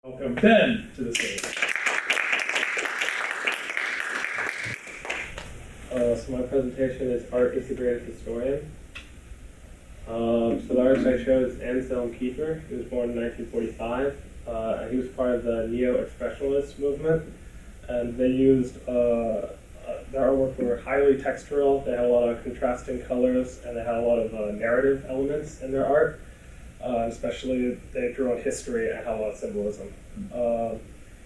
Welcome Ben to the stage. So my presentation is Art is the Greatest Historian. So the artist I chose is Anselm Kiefer. He was born in 1945, and he was part of the Neo-Expressionist movement. And they used, their artwork were highly textural, they had a lot of contrasting colors, and they had a lot of narrative elements in their art. Especially they drew on history and had a lot of symbolism.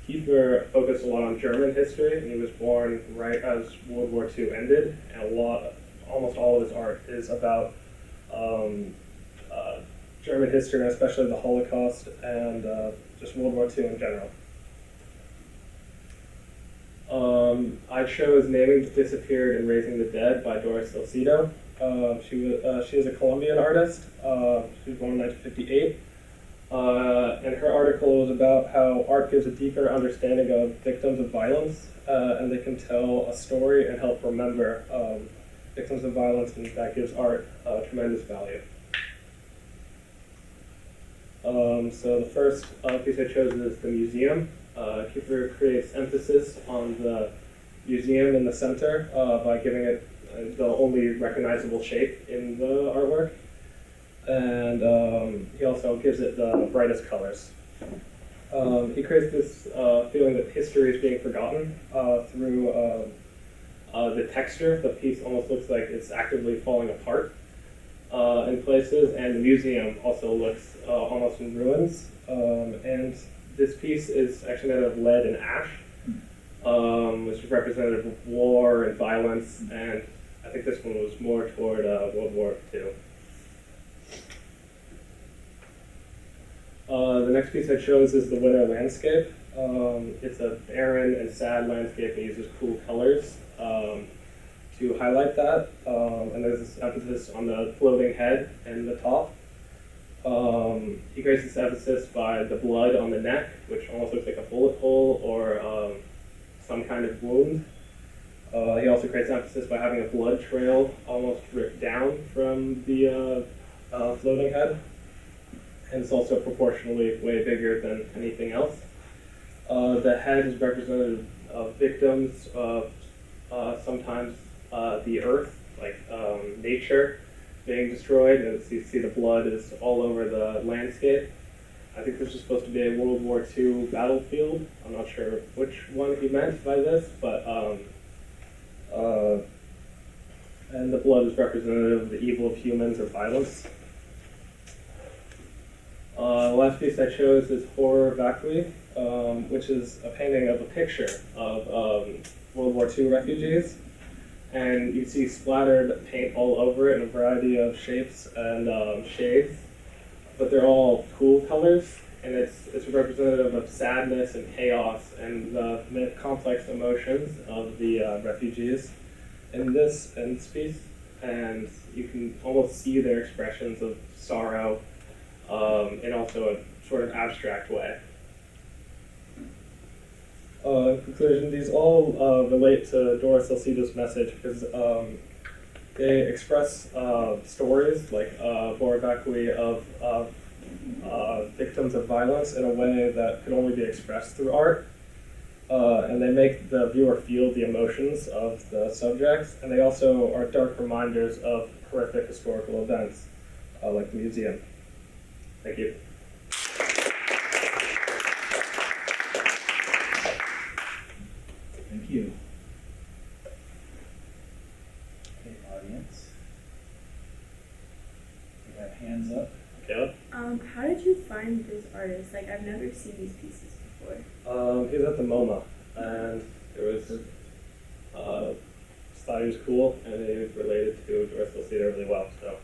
Kiefer focused a lot on German history, and he was born right as World War II ended, and almost all of his art is about German history, and especially the Holocaust and just World War II in general. I chose Naming the Disappeared and Raising the Dead by Doris Salcido. She is a Colombian artist. She was born in 1958. And her article was about how art gives a deeper understanding of victims of violence, and they can tell a story and help remember victims of violence, and that gives art tremendous value. So the first piece I chose is the museum. Kiefer creates emphasis on the museum in the center by giving it the only recognizable shape in the artwork. And he also gives it the brightest colors. He creates this feeling that history is being forgotten through the texture. The piece almost looks like it's actively falling apart in places, and the museum also looks almost in ruins. And this piece is actually made of lead and ash, which is representative of war and violence, and I think this one was more toward World War II. The next piece I chose is the Winter Landscape. It's a barren and sad landscape and uses cool colors to highlight that. And there's this emphasis on the floating head and the top. He creates this emphasis by the blood on the neck, which almost looks like a bullet hole or some kind of wound. He also creates emphasis by having a blood trail almost ripped down from the floating head. And it's also proportionally way bigger than anything else. The head is representative of victims of sometimes the earth, like nature being destroyed, and you see the blood is all over the landscape. I think this is supposed to be a World War II battlefield. I'm not sure which one he meant by this, but and the blood is representative of the evil of humans or violence. The last piece I chose is Horror Vacui, which is a painting of a picture of World War II refugees. And you see splattered paint all over it in a variety of shapes and shades, but they're all cool colors, and it's representative of sadness and chaos and the complex emotions of the refugees in this piece. And you can almost see their expressions of sorrow in also a sort of abstract way. In conclusion, these all relate to Doris Salcido's message because they express stories like Horror Vacui of victims of violence in a way that could only be expressed through art. And they make the viewer feel the emotions of the subjects, and they also are dark reminders of horrific historical events, like the museum. Thank you. Thank you. Okay, audience. We have hands up. Caleb? How did you find this artist? Like, I've never seen these pieces before. He was at the MoMA, and there was just thought he was cool, and he was related to Doris Salcido really well. So.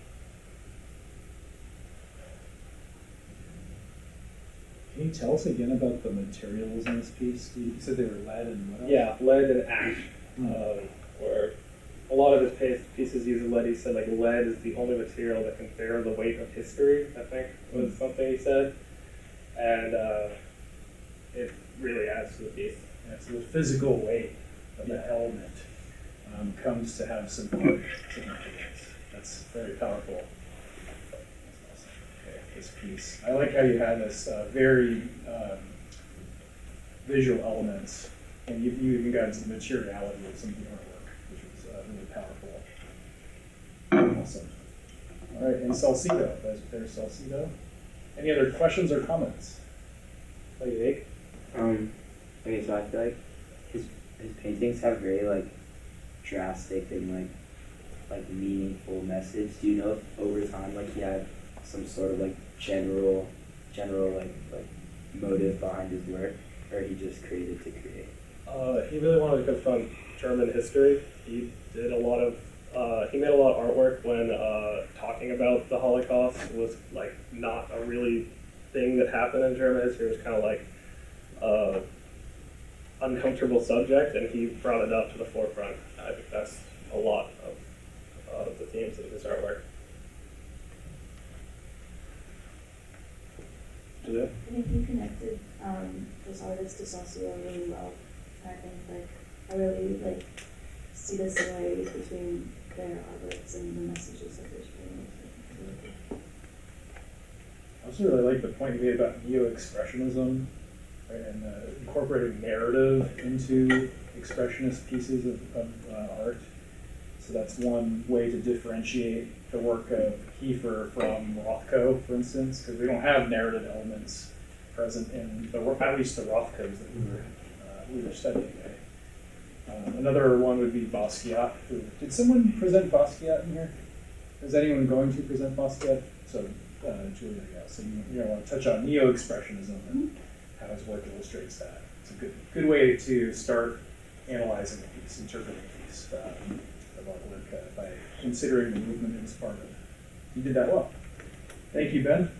Can you tell us again about the materials in this piece? You said they were lead and what else? Yeah, lead and ash. Where a lot of his pieces use lead. He said like lead is the only material that can bear the weight of history, I think was something he said. And it really adds to the piece. Yeah, so the physical weight of the element comes to have some art significance. That's very powerful. That's awesome. Okay, this piece. I like how you had this very visual elements, and you even got into the materiality of some of the artwork, which was really powerful. Awesome. All right, and Salcido, there's Salcido. Any other questions or comments? What do you think? Okay, so I feel like his paintings have very like drastic and like meaningful message. Do you know if over time like he had some sort of like general like motive behind his work, or he just created to create? He really wanted to confront German history. He did a lot of he made a lot of artwork when talking about the Holocaust was like not a really thing that happened in German history. It was kind of like uncomfortable subject, and he brought it up to the forefront. I think that's a lot of the themes of his artwork. Yeah. I think you connected this artist to Saucio really well. I think I really see the similarities between their artworks and the messages that they're sharing. I also really like the point you made about neo-expressionism, right, and incorporating narrative into expressionist pieces of art. So that's one way to differentiate the work of Kiefer from Rothko, for instance, because we don't have narrative elements present in the work, at least the Rothkos that we were studying. Right? Another one would be Basquiat. Did someone present Basquiat in here? Is anyone going to present Basquiat? So, Julia, yeah. So you want to touch on neo-expressionism and how his work illustrates that. It's a good way to start analyzing a piece, interpreting a piece of artwork by considering the movement it's part of. You did that well. Thank you, Ben.